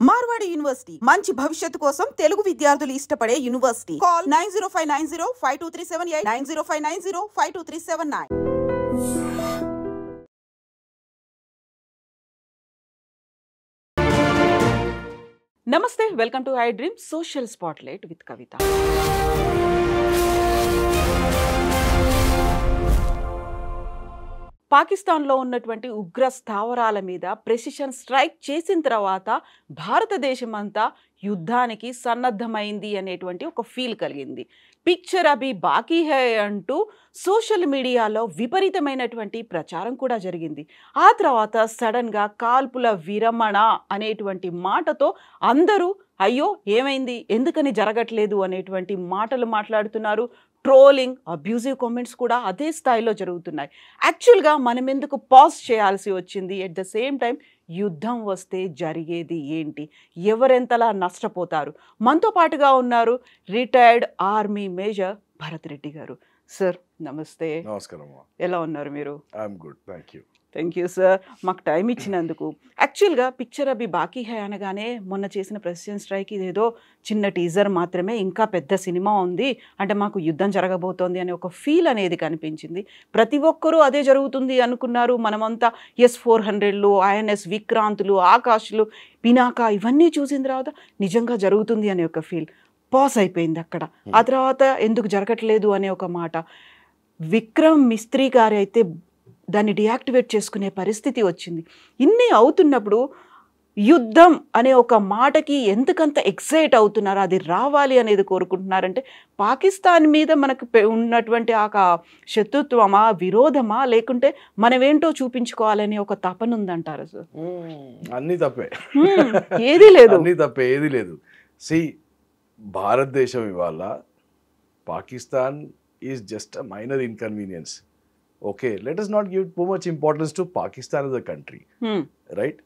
Marwadi university మంచి భవిష్యత్తు కోసం తెలుగు విద్యార్థులు ఇష్టపడే యూనివర్సిటీ. కాల్ 9059052378 9059052379. నమస్తే, welcome to I Dream Social Spotlight with Kavitha. పాకిస్తాన్లో ఉన్నటువంటి ఉగ్ర స్థావరాల మీద ప్రెసిషన్ స్ట్రైక్ చేసిన తర్వాత భారతదేశం అంతా యుద్ధానికి సన్నద్ధమైంది అనేటువంటి ఒక ఫీల్ కలిగింది. పిక్చర్ అభి బాకీ హై అంటూ సోషల్ మీడియాలో విపరీతమైనటువంటి ప్రచారం కూడా జరిగింది. ఆ తర్వాత సడన్గా కాల్పుల విరమణ అనేటువంటి మాటతో అందరూ అయ్యో ఏమైంది, ఎందుకని జరగట్లేదు అనేటువంటి మాటలు మాట్లాడుతున్నారు. ట్రోలింగ్, అబ్యూజివ్ కామెంట్స్ కూడా అదే స్థాయిలో జరుగుతున్నాయి. యాక్చువల్గా మనం ఎందుకు పాజ్ చేయాల్సి వచ్చింది? ఎట్ ద సేమ్ టైం యుద్ధం వస్తే జరిగేది ఏంటి, ఎవరెంతలా నష్టపోతారు? మనతో పాటుగా ఉన్నారు retired army major Bharat Reddy గారు. సార్ నమస్తే. నమస్కారం. ఎలా ఉన్నారు మీరు? I'm good, thank you. Thank you sir, మాకు టైం ఇచ్చినందుకు. యాక్చువల్గా పిక్చర్ అభి బాకీ హై అనగానే మొన్న చేసిన ప్రెసిడెంట్ స్ట్రైక్ ఇదేదో చిన్న టీజర్ మాత్రమే, ఇంకా పెద్ద సినిమా ఉంది అంటే మాకు యుద్ధం జరగబోతోంది అనే ఒక ఫీల్ అనేది కనిపించింది. ప్రతి ఒక్కరూ అదే జరుగుతుంది అనుకున్నారు. మనమంతా S-400లు, INS విక్రాంతులు, ఆకాష్లు, పినాకా ఇవన్నీ చూసిన తర్వాత నిజంగా జరుగుతుంది అనే ఒక ఫీల్ పాస్ అయిపోయింది అక్కడ. ఆ తర్వాత ఎందుకు జరగట్లేదు అనే ఒక మాట. విక్రమ్ మిస్త్రీ గారు అయితే దాన్ని డియాక్టివేట్ చేసుకునే పరిస్థితి వచ్చింది. ఇన్ని అవుతున్నప్పుడు యుద్ధం అనే ఒక మాటకి ఎందుకంత ఎక్సైట్ అవుతున్నారు, అది రావాలి అనేది కోరుకుంటున్నారంటే పాకిస్తాన్ మీద మనకు ఉన్నటువంటి ఆ శత్రుత్వమా, విరోధమా, లేకుంటే మనమేంటో చూపించుకోవాలని ఒక తపన ఉందంటారు సార్? అన్నీ తప్పే, ఏది లేదు, అన్నీ తప్పే, ఏది లేదు. సి, భారతదేశం ఇవాళ Pakistan is just a minor inconvenience. Okay, let us not give too much importance to Pakistan as a country, right?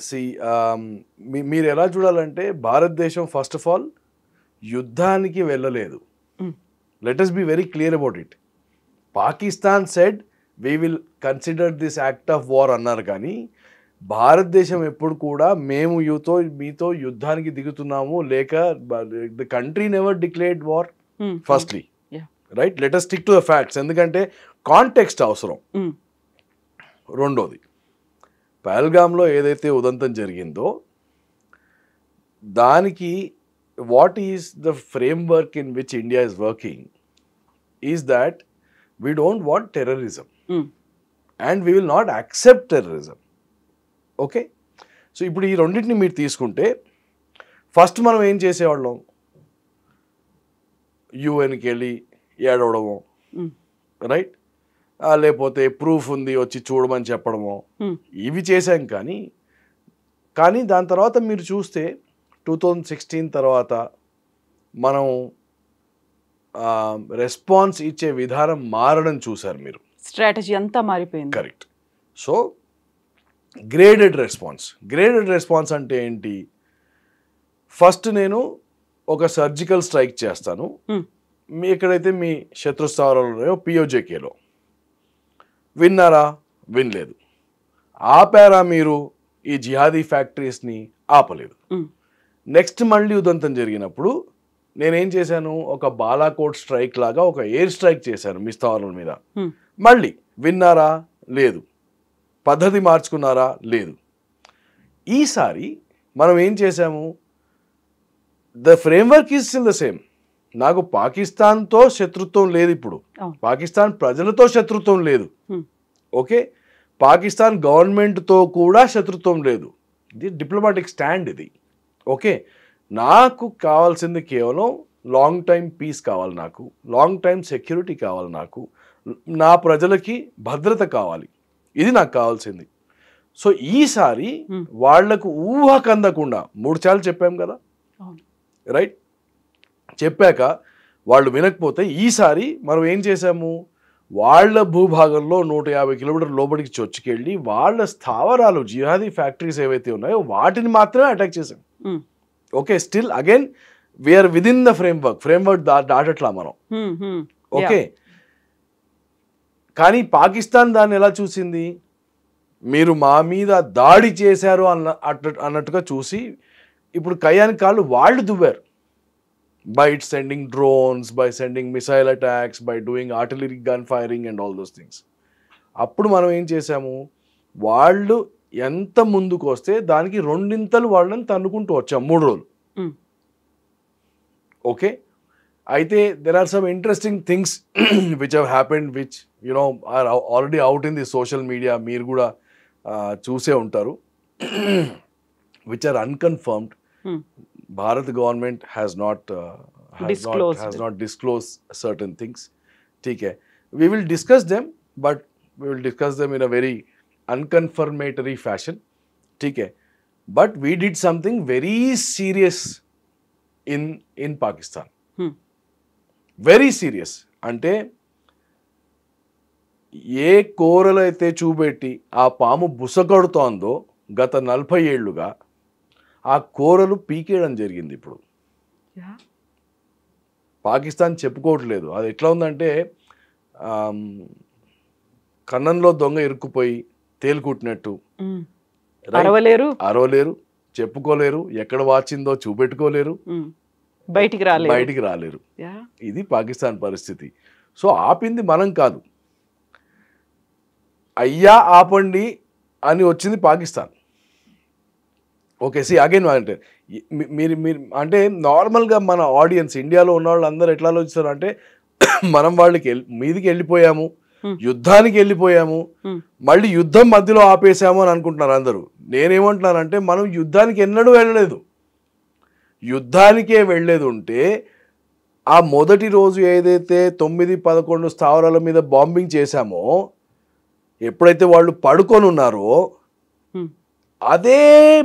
See, మీరు ఎలా చూడాలంటే భారతదేశం ఫస్ట్ ఆఫ్ ఆల్ యుద్ధానికి వెళ్ళలేదు. Let us be very clear about it. Pakistan said we will consider this act of war అన్నారు, కానీ భారతదేశం ఎప్పుడు కూడా మేము మీతో యుద్ధానికి దిగుతున్నాము లేక the country never declared war firstly. Right, let us stick to the facts. ఎందుకంటే కాంటెక్స్ట్ అవసరం. రెండోది, పహల్గామ్లో ఏదైతే ఉదంతం జరిగిందో దానికి what is the framework in which India is working is that we don't want terrorism and we will not accept terrorism. Okay, so ఇప్పుడు ఈ రెండింటిని మీరు తీసుకుంటే ఫస్ట్ మనం ఏం చేసేవాళ్ళం, యుఎన్కి వెళ్ళి ఏడవడమో, రైట్, లేకపోతే ప్రూఫ్ ఉంది వచ్చి చూడమని చెప్పడమో, ఇవి చేశాం. కానీ దాని తర్వాత మీరు చూస్తే 2016 తర్వాత మనం రెస్పాన్స్ ఇచ్చే విధానం మారడం చూసారు మీరు. స్ట్రాటజీ అంతా మారిపోయింది. కరెక్ట్. సో గ్రేడెడ్ రెస్పాన్స్ అంటే ఏంటి? ఫస్ట్ నేను ఒక సర్జికల్ స్ట్రైక్ చేస్తాను, ఎక్కడైతే మీ శత్రుస్థావరాలు ఉన్నాయో POJKలో. విన్నారా? వినలేదు. ఆపారా మీరు ఈ జిహాదీ ఫ్యాక్టరీస్ని? ఆపలేదు. నెక్స్ట్ మళ్ళీ ఉదంతం జరిగినప్పుడు నేనేం చేశాను, ఒక బాలాకోట్ స్ట్రైక్ లాగా ఒక ఎయిర్ స్ట్రైక్ చేశాను మీ స్థావరాల మీద. మళ్ళీ విన్నారా? లేదు. పద్ధతి మార్చుకున్నారా? లేదు. ఈసారి మనం ఏం చేశాము, the framework is still the same. నాకు పాకిస్తాన్తో శత్రుత్వం లేదు, ఇప్పుడు పాకిస్తాన్ ప్రజలతో శత్రుత్వం లేదు. ఓకే, పాకిస్తాన్ గవర్నమెంట్తో కూడా శత్రుత్వం లేదు. ఇది డిప్లొమాటిక్ స్టాండ్ ఇది. ఓకే, నాకు కావాల్సింది కేవలం లాంగ్ టైం పీస్ కావాలి, నాకు లాంగ్ టైం సెక్యూరిటీ కావాలి, నాకు నా ప్రజలకి భద్రత కావాలి, ఇది నాకు కావాల్సింది. సో ఈసారి వాళ్లకు ఊహకందకుండా 3 సార్లు చెప్పాం కదా, రైట్, చెప్పాక వాళ్ళు వినకపోతే ఈసారి మనం ఏం చేసాము, వాళ్ళ భూభాగంలో 150 కిలోమీటర్ల లోపలికి చొచ్చుకెళ్ళి వాళ్ళ స్థావరాలు, జిహాదీ ఫ్యాక్టరీస్ ఏవైతే ఉన్నాయో వాటిని మాత్రమే అటాక్ చేసాం. Okay, still again we're within the framework దాటట్లా మనం. ఓకే, కానీ పాకిస్తాన్ దాన్ని ఎలా చూసింది, మీరు మా మీద దాడి చేశారు అన్నట్టుగా చూసి ఇప్పుడు కయ్యాని కాళ్ళు వాళ్ళు దువ్వారు. By sending drones, by sending missile attacks, by doing artillery gun firing and all those things. అప్పుడు మనం ఏం చేసాము, వాళ్ళు ఎంత ముందుకు వస్తే దానికి రెండింతలు వాళ్ళని తన్నుకుంటూ వచ్చాం 3 రోజులు. ఓకే, అయితే there are some interesting things which have happened which are already out in the social media. మీరు కూడా చూసే ఉంటారు. Which are unconfirmed. Bharat government has not disclosed certain things. Okay, we will discuss them, but we will discuss them in a very unconfirmatory fashion. Okay, but we did something very serious in Pakistan. Very serious. అంటే ఏ కోరలైతే చూపెట్టి ఆ పాము బుసకొడుతోందో గత 40 ఏళ్లుగా ఆ కోరలు పీకేయడం జరిగింది. ఇప్పుడు పాకిస్తాన్ చెప్పుకోవట్లేదు. అది ఎట్లా ఉందంటే కన్నంలో దొంగ ఇరుక్కుపోయి తేలుకుట్టినట్టు. అరవలేరు, చెప్పుకోలేరు, ఎక్కడ వాచిందో చూపెట్టుకోలేరు, బయటికి రాలేరు. ఇది పాకిస్తాన్ పరిస్థితి. సో ఆపింది మనం కాదు, అయ్యా ఆపండి అని వచ్చింది పాకిస్తాన్. ఓకే, సి అగైన్ అంటే మీరు అంటే నార్మల్గా మన ఆడియన్స్ ఇండియాలో ఉన్న వాళ్ళు అందరూ ఎట్లా ఆలోచిస్తారు అంటే మనం వాళ్ళకి మీదికి వెళ్ళిపోయాము, యుద్ధానికి వెళ్ళిపోయాము, మళ్ళీ యుద్ధం మధ్యలో ఆపేసాము అని అనుకుంటున్నారు అందరూ. నేనేమంటున్నానంటే మనం యుద్ధానికి ఎన్నడూ వెళ్ళలేదు. యుద్ధానికే వెళ్ళేది ఉంటే ఆ మొదటి రోజు ఏదైతే 9-11 స్థావరాల మీద బాంబింగ్ చేశామో, ఎప్పుడైతే వాళ్ళు పడుకొని ఉన్నారో అదే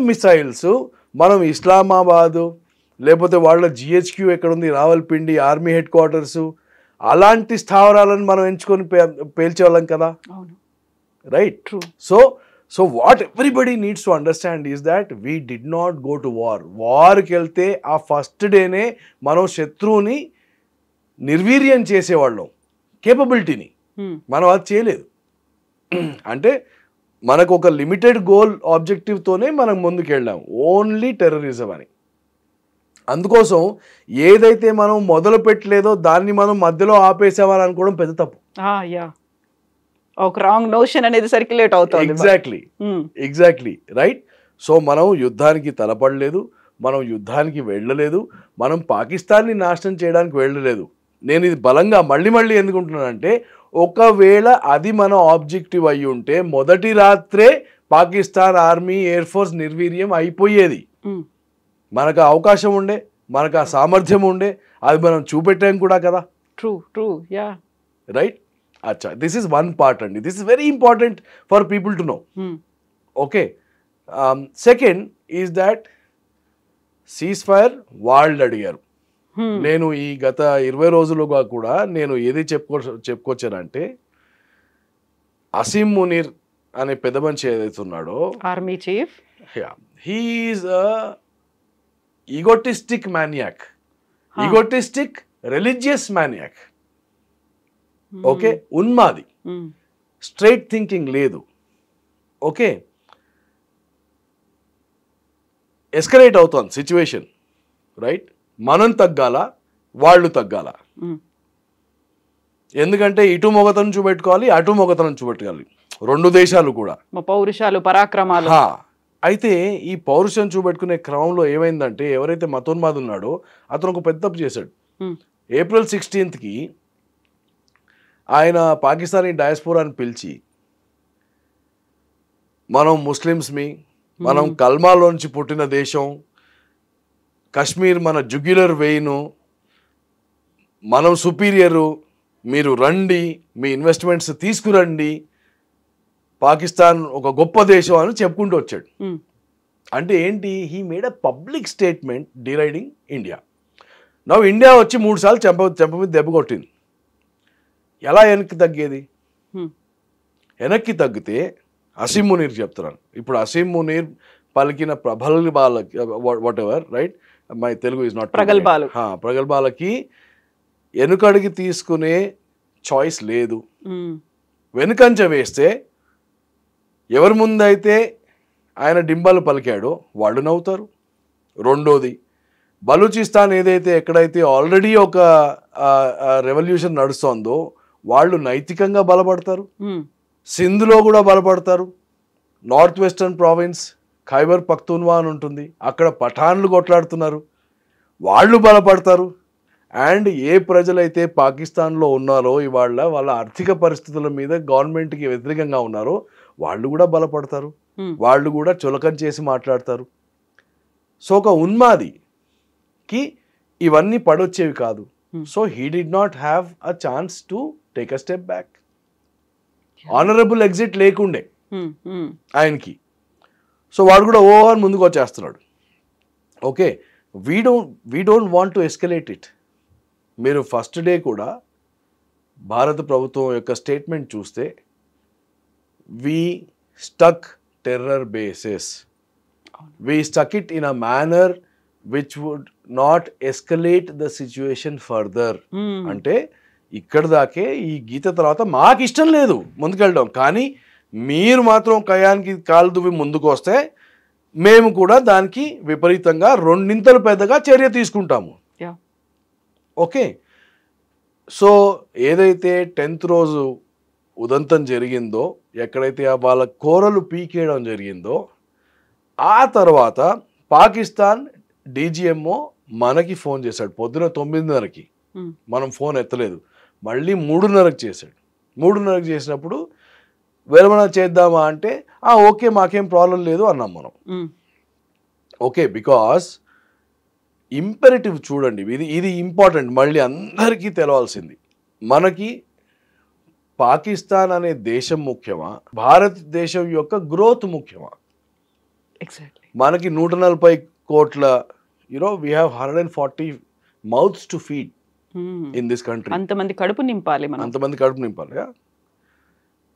మిసైల్స్ మనం ఇస్లామాబాదు లేకపోతే వాళ్ళ GHQ ఎక్కడుంది, రావల్పిండి ఆర్మీ హెడ్ క్వార్టర్సు, అలాంటి స్థావరాలను మనం ఎంచుకొని పేల్చేవాళ్ళం కదా. Right. So what everybody needs to understand is that we did not go to వార్కి వెళ్తే ఆ ఫస్ట్ డేనే మనం శత్రువుని నిర్వీర్యం చేసేవాళ్ళం. కేపబిలిటీని మనం అది చేయలేదు. అంటే మనకు ఒక లిమిటెడ్ గోల్ ఆబ్జెక్టివ్తోనే మనం ముందుకు వెళ్ళాం, ఓన్లీ టెర్రరిజం అని. అందుకోసం ఏదైతే మనం మొదలు పెట్టలేదో దాన్ని మనం మధ్యలో ఆపేసామని అనుకోవడం పెద్ద తప్పు. ఒక రాంగ్ నోషన్ అనేది సర్క్యులేట్ అవుతుంది. Exactly right. సో మనం యుద్ధానికి తలపడలేదు, మనం యుద్ధానికి వెళ్ళలేదు, మనం పాకిస్తాన్ని నాశనం చేయడానికి వెళ్ళలేదు. నేను ఇది బలంగా మళ్ళీ ఎందుకుంటున్నానంటే, ఒకవేళ అది మన ఆబ్జెక్టివ్ అయి ఉంటే మొదటి రాత్రే పాకిస్తాన్ ఆర్మీ ఎయిర్ ఫోర్స్ నిర్వీర్యం అయిపోయేది. మనకు అవకాశం ఉండే, మనకు ఆ సామర్థ్యం ఉండే, అది మనం చూపెట్టాం కూడా కదా. రైట్. అచ్చా, దిస్ ఈస్ వన్ పార్ట్ అండి. This is very important for people to know. Okay, second is that cease fire వాళ్ళు అడిగారు. నేను ఈ గత 20 రోజులుగా కూడా నేను ఏది చెప్పుకొచ్చానంటే, అసీం మునీర్ అనే పెద్ద మనిషి ఏదైతే ఉన్నాడో, army chief, he is egotistic maniac, egotistic religious maniac. Okay, ఉన్మాది, స్ట్రైట్ థింకింగ్ లేదు. ఓకే, ఎస్కలేట్ అవుతోంది సిచ్యువేషన్. రైట్. మనం తగ్గాల, వాళ్ళు తగ్గాల. ఎందుకంటే ఇటు మొగతనం చూపెట్టుకోవాలి, అటు మొగతనం చూపెట్టుకోవాలి, రెండు దేశాలు కూడా. పౌరుషాలు, పరాక్రమాలు. అయితే ఈ పౌరుషం చూపెట్టుకునే క్రమంలో ఏమైందంటే, ఎవరైతే మతోన్మాది ఉన్నాడో అతను ఒక పెద్ద తప్పు చేశాడు. ఏప్రిల్ 16కి ఆయన పాకిస్తానీ డయాస్పోరాని పిలిచి, మనం ముస్లిమ్స్మి, మనం కల్మాలోంచి పుట్టిన దేశం, కశ్మీర్ మన జుగ్యులర్ వెయిను, మనం సుపీరియరు, మీరు రండి, మీ ఇన్వెస్ట్మెంట్స్ తీసుకురండి, పాకిస్తాన్ ఒక గొప్ప దేశం అని చెప్పుకుంటూ వచ్చాడు. అంటే ఏంటి? He made a public statement deriding India. నవ్వు ఇండియా వచ్చి 3 సార్లు చెంప మీద దెబ్బ కొట్టింది. ఎలా వెనక్కి తగ్గేది? వెనక్కి తగ్గితే అసీం మునీర్ చెప్తున్నాను. ఇప్పుడు అసీం మునీర్ పలికిన ప్రగల్భాలకి, whatever, right, my Telugu is not ప్రగల్భాలు, ప్రగల్భాలకి వెనుకడికి తీసుకునే చాయిస్ లేదు. వెనుకంచె వేస్తే ఎవరి ముందైతే ఆయన డింబాలు పలికాడో వాళ్ళు నవ్వుతారు. రెండోది, బలూచిస్తాన్ ఏదైతే ఎక్కడైతే ఆల్రెడీ ఒక రెవల్యూషన్ నడుస్తోందో వాళ్ళు నైతికంగా బలపడతారు. సింధ్లో కూడా బలపడతారు. నార్త్ వెస్టర్న్ ప్రావిన్స్ ఖైబర్ పఖ్తూన్వా అని ఉంటుంది, అక్కడ పఠాన్లు కొట్లాడుతున్నారు, వాళ్ళు బలపడతారు. అండ్ ఏ ప్రజలైతే పాకిస్తాన్లో ఉన్నారో ఇవాళ వాళ్ళ ఆర్థిక పరిస్థితుల మీద గవర్నమెంట్కి వ్యతిరేకంగా ఉన్నారో వాళ్ళు కూడా బలపడతారు, వాళ్ళు కూడా చులకన చేసి మాట్లాడతారు. సో ఒక ఉన్మాదికి ఇవన్నీ పడొచ్చేవి కాదు. So he did not have a chance to take a step back. Honourable exit లేకుండే ఆయనకి. సో వాడు కూడా ఓవర్ ముందుకు వచ్చేస్తున్నాడు. Okay, we don't want to escalate it. మీరు ఫస్ట్ డే కూడా భారత ప్రభుత్వం యొక్క స్టేట్మెంట్ చూస్తే we struck terror bases, we struck it in a manner which would not escalate the situation further. అంటే ఇక్కడ దాకే ఈ గీత తర్వాత మాకు ఇష్టం లేదు ముందుకెళ్ళడం, కానీ మీరు మాత్రం కయానికి కాలు దువ్వి ముందుకు వస్తే మేము కూడా దానికి విపరీతంగా రెండింతలు పెద్దగా చర్య తీసుకుంటాము. ఓకే, సో ఏదైతే 10th రోజు ఉదంతం జరిగిందో, ఎక్కడైతే వాళ్ళ కూరలు పీకేయడం జరిగిందో, ఆ తర్వాత పాకిస్తాన్ డీజీఎంఓ మనకి ఫోన్ చేశాడు పొద్దున 9:30కి. మనం ఫోన్ ఎత్తలేదు, మళ్ళీ 3:30కి చేశాడు. 3:30కి చేసినప్పుడు విరమణ చేద్దామా అంటే ఓకే మాకేం ప్రాబ్లం లేదు అన్నాం మనం. ఓకే, బికాస్ ఇంపెరేటివ్ చూడండి, ఇది ఇంపార్టెంట్, మళ్ళీ అందరికీ తెలవాల్సింది. మనకి పాకిస్తాన్ అనే దేశం ముఖ్యమా, భారతదేశం యొక్క గ్రోత్ ముఖ్యమా? ఎగ్జాక్ట్లీ. మనకి 140 కోట్ల we have 140 mouths to feed in this country. అంతమంది కడుపు నింపాలి మనం, అంతమంది కడుపు నింపాలి.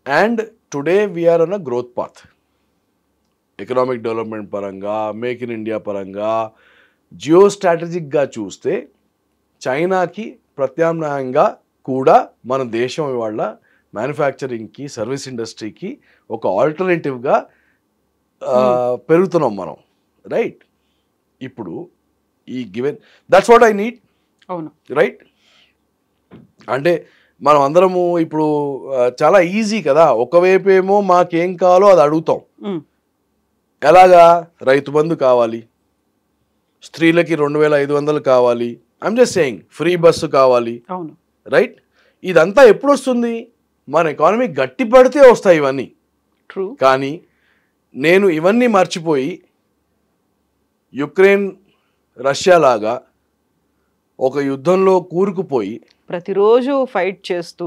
And today we're on a growth path. Economic development పరంగా, మేక్ ఇన్ ఇండియా పరంగా, జియో స్ట్రాటజిక్గా చూస్తే చైనాకి ప్రత్యామ్నాయంగా కూడా మన దేశం ఇవాళ మ్యానుఫ్యాక్చరింగ్కి, సర్వీస్ ఇండస్ట్రీకి ఒక ఆల్టర్నేటివ్గా పెరుగుతున్నాం మనం, రైట్? ఇప్పుడు ఈ given that's what I need. అవును, రైట్. అంటే మనం అందరము ఇప్పుడు చాలా ఈజీ కదా, ఒకవైపు ఏమో మాకేం కావాలో అది అడుగుతాం. ఎలాగా? రైతు బంధు కావాలి, స్త్రీలకి 2500 కావాలి, I'm just saying, free bus కావాలి, రైట్? ఇదంతా ఎప్పుడు వస్తుంది? మన ఎకానమీ గట్టి పడితే వస్తాయి ఇవన్నీ. ట్రూ. కానీ నేను ఇవన్నీ మర్చిపోయి యుక్రెయిన్ రష్యా లాగా ఒక యుద్ధంలో కూరుకుపోయి ప్రతిరోజు ఫైట్ చేస్తూ,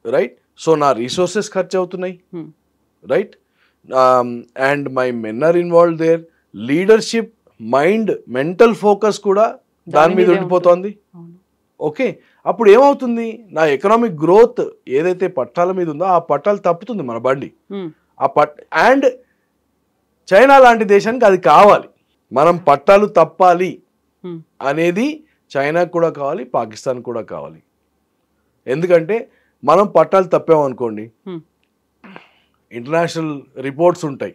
రైట్? సో నా రీసోర్సెస్ ఖర్చు అవుతున్నాయి, right? And my men are involve there. Leadership, mind, mental focus కూడా దాని మీద ఉండిపోతుంది. ఓకే, అప్పుడు ఏమవుతుంది? నా ఎకనామిక్ గ్రోత్ ఏదైతే పట్టాల మీద ఉందో ఆ పట్టాలు తప్పుతుంది మన బండి. అండ్ చైనా లాంటి దేశానికి అది కావాలి, మనం పట్టాలు తప్పాలి అనేది చైనాకు కూడా కావాలి, పాకిస్తాన్ కూడా కావాలి. ఎందుకంటే మనం పట్టాలు తప్పామనుకోండి, ఇంటర్నేషనల్ రిపోర్ట్స్ ఉంటాయి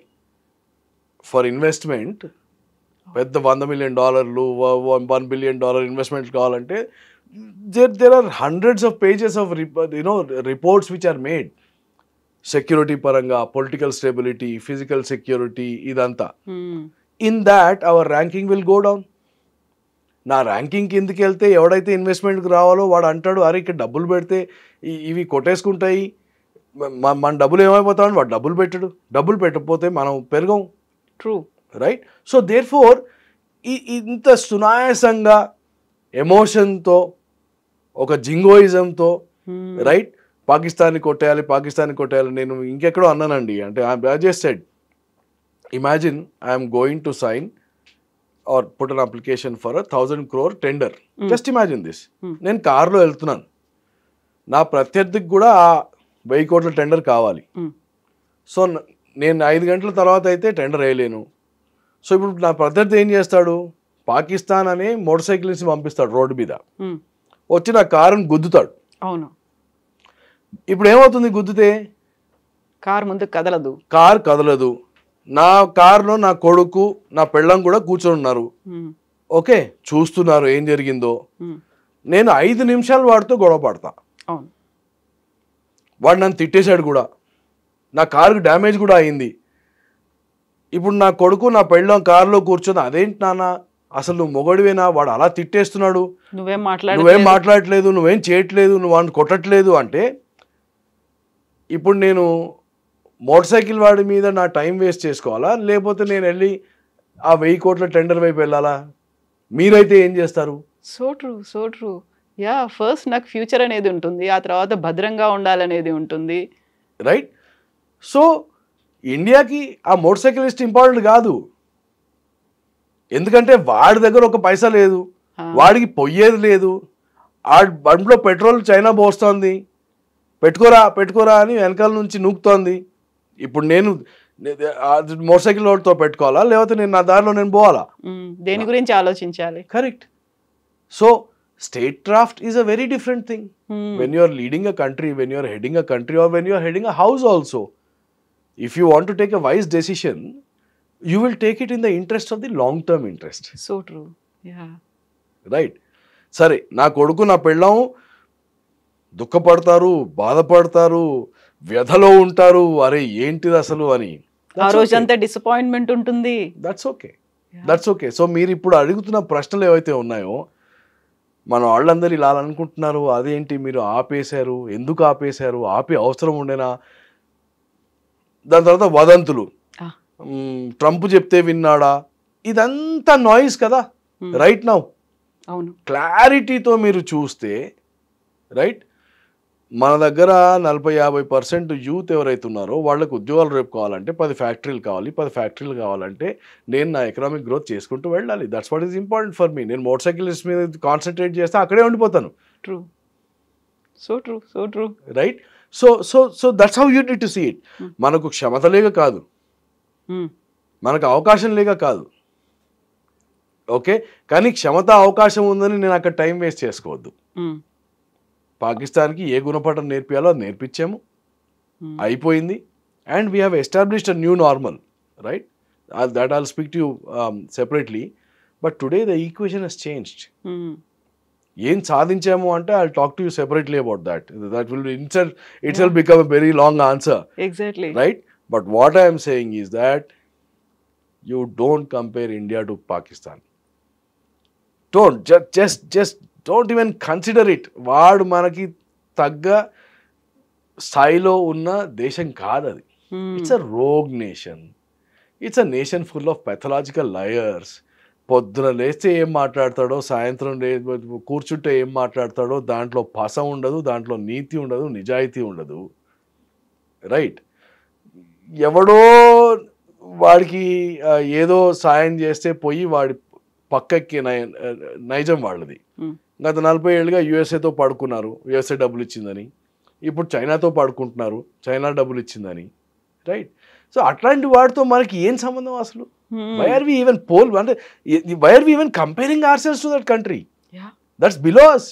ఫర్ ఇన్వెస్ట్మెంట్, పెద్ద $100 million, $1 billion ఇన్వెస్ట్మెంట్ కావాలంటే there are hundreds of pages of reports which are made. Security పరంగా, పొలిటికల్ స్టెబిలిటీ, ఫిజికల్ సెక్యూరిటీ, ఇదంతా. In that hour ranking will go down. నా ర్యాంకింగ్ కిందకి వెళ్తే ఎవడైతే ఇన్వెస్ట్మెంట్కి రావాలో వాడు అంటాడు, అరే ఇక్కడ డబ్బులు పెడితే ఇవి కొట్టేసుకుంటాయి, మన డబ్బులు ఏమైపోతామని వాడు డబ్బులు పెట్టడు. డబ్బులు పెట్టకపోతే మనం పెరగం. True, right? So therefore ఇంత సునాయాసంగా ఎమోషన్తో, ఒక జింగోయిజంతో, రైట్, పాకిస్తాన్ని కొట్టేయాలి. నేను ఇంకెక్కడో అన్నానండి, అంటే I just said, imagine I'm going to sign or put an application for 1,000 crore tender. Just imagine this. నేను కార్లో వెళ్తున్నాను, నా ప్రత్యర్థికి కూడా ఆ 1,000 కోట్ల టెండర్ కావాలి. సో నేను 5 గంటల తర్వాత అయితే టెండర్ వేయలేను. సో ఇప్పుడు నా ప్రత్యర్థి ఏం చేస్తాడు? పాకిస్తాన్ అనే మోటార్ సైకిల్స్ని పంపిస్తాడు రోడ్డు మీద, వచ్చి నా కారుని గుద్దుతాడు. అవును. ఇప్పుడు ఏమవుతుంది గుద్దితే? కార్ ముందు కదలదు. కార్ కదలదు. నా కార్లో నా కొడుకు నా పెళ్ళం కూడా కూర్చొని ఉన్నారు. ఓకే, చూస్తున్నారు ఏం జరిగిందో. నేను 5 నిమిషాలు వాడితో గొడవ పడతా. అవును, వాడు నన్ను తిట్టేశాడు కూడా, నా కారుకి డ్యామేజ్ కూడా అయింది. ఇప్పుడు నా కొడుకు నా పెళ్ళం కారులో కూర్చొని అదేంటి నాన్న అసలు నువ్వు మొగడివేనా, వాడు అలా తిట్టేస్తున్నాడు, నువ్వేం మాట్లాడట్లేదు, నువ్వేం చేయట్లేదు, నువ్వు వాడిని కొట్టట్లేదు అంటే, ఇప్పుడు నేను మోటార్ సైకిల్ వాడి మీద నా టైం వేస్ట్ చేసుకోవాలా, లేకపోతే నేను వెళ్ళి ఆ 1000 కోట్ల టెండర్ వైపు వెళ్ళాలా? మీరైతే ఏం చేస్తారు? So true. యా, ఫస్ట్ నాకు ఫ్యూచర్ అనేది ఉంటుంది, ఆ తర్వాత భద్రంగా ఉండాలనేది ఉంటుంది. రైట్. సో ఇండియాకి ఆ మోటార్ సైకిలిస్ట్ ఇంపార్టెంట్ కాదు, ఎందుకంటే వాడి దగ్గర ఒక పైసా లేదు, వాడికి పొయ్యేది లేదు, ఆ బండిలో పెట్రోల్ చైనా పోస్తోంది, పెట్టుకోరా అని వెనకాల నుంచి నూకుతోంది. ఇప్పుడు నేను మోటార్ సైకిల్ వాడితో పెట్టుకోవాలా, లేకపోతే నేను నా దారిలో నేను పోవాలా? దేని గురించి ఆలోచించాలి. Correct. So statecraft is a very different thing when you are leading a country, when you are heading a country, or when you are heading a house also. If you want to take a wise decision, you will take it in the interest of the long term interest. So true. Yeah. Right. సరే, నా కొడుకు నా పెళ్ళం దుఃఖపడతారు, బాధపడతారు, వ్యధలో ఉంటారు, అరే ఏంటిది అసలు అని. ఆ రోజంతా డిసప్పాయింట్మెంట్ ఉంటుంది. That's okay. సో మీరు ఇప్పుడు అడుగుతున్న ప్రశ్నలు ఏవైతే ఉన్నాయో, మన వాళ్ళందరూ ఇలా అనుకుంటున్నారు, అదేంటి మీరు ఆపేశారు, ఎందుకు ఆపేశారు, ఆపే అవసరం ఉండేనా? దాని తర్వాత వదంతులు, ట్రంప్ చెప్తే విన్నాడా, ఇదంతా నాయిస్ కదా. రైట్ నౌ అవును, క్లారిటీతో మీరు చూస్తే, రైట్, మన దగ్గర 40-50% యూత్ ఎవరైతే ఉన్నారో వాళ్ళకి ఉద్యోగాలు రేపు కావాలంటే 10 ఫ్యాక్టరీలు కావాలి. 10 ఫ్యాక్టరీలు కావాలంటే నేను నా ఎకనామిక్ గ్రోత్ చేసుకుంటూ వెళ్ళాలి. That's what is important for me. నేను మోటార్ సైకిల్స్ మీద కాన్సన్ట్రేట్ చేస్తే అక్కడే ఉండిపోతాను. True, so true. Right. So that's how you need to see it. మనకు క్షమత లేక కాదు, మనకు అవకాశం లేక కాదు, ఓకే, కానీ క్షమత అవకాశం ఉందని నేను అక్కడ టైం వేస్ట్ చేసుకోవద్దు. పాకిస్తాన్కి ఏ గుణపాఠం నేర్పియాలో అది నేర్పించాము, అయిపోయింది. And we have established a new normal, right, that I'll speak to you separately. But today the equation has changed. ఏం సాధించాము అంటే I'll talk to you separately about that will itself become a very long answer. Exactly. Right. But what I am saying is that you don't compare India to Pakistan. Don't just don't even consider it. వాడు మనకి తగ్గ స్థాయిలో ఉన్న దేశం కాదది. It's a rogue nation. It's a nation full of pathological liars. పొద్దున లేస్తే ఏం మాట్లాడతాడో, సాయంత్రం కూర్చుంటే ఏం మాట్లాడతాడో, దాంట్లో పస ఉండదు, దాంట్లో నీతి ఉండదు, నిజాయితీ ఉండదు. రైట్. ఎవడో వాడికి ఏదో సాయం చేస్తే పోయి వాడి పక్కకి నైజం వాళ్ళది. గత 40 ఏళ్ళుగా యుఎస్ఏతో పడుకున్నారు, యుఎస్ఏ డబ్బులు ఇచ్చిందని. ఇప్పుడు చైనాతో పడుకుంటున్నారు, చైనా డబ్బులు ఇచ్చిందని. రైట్. సో అట్లాంటి వాడితో మనకి ఏం సంబంధం అసలు? Why are we even comparing ourselves to that country? That's below us.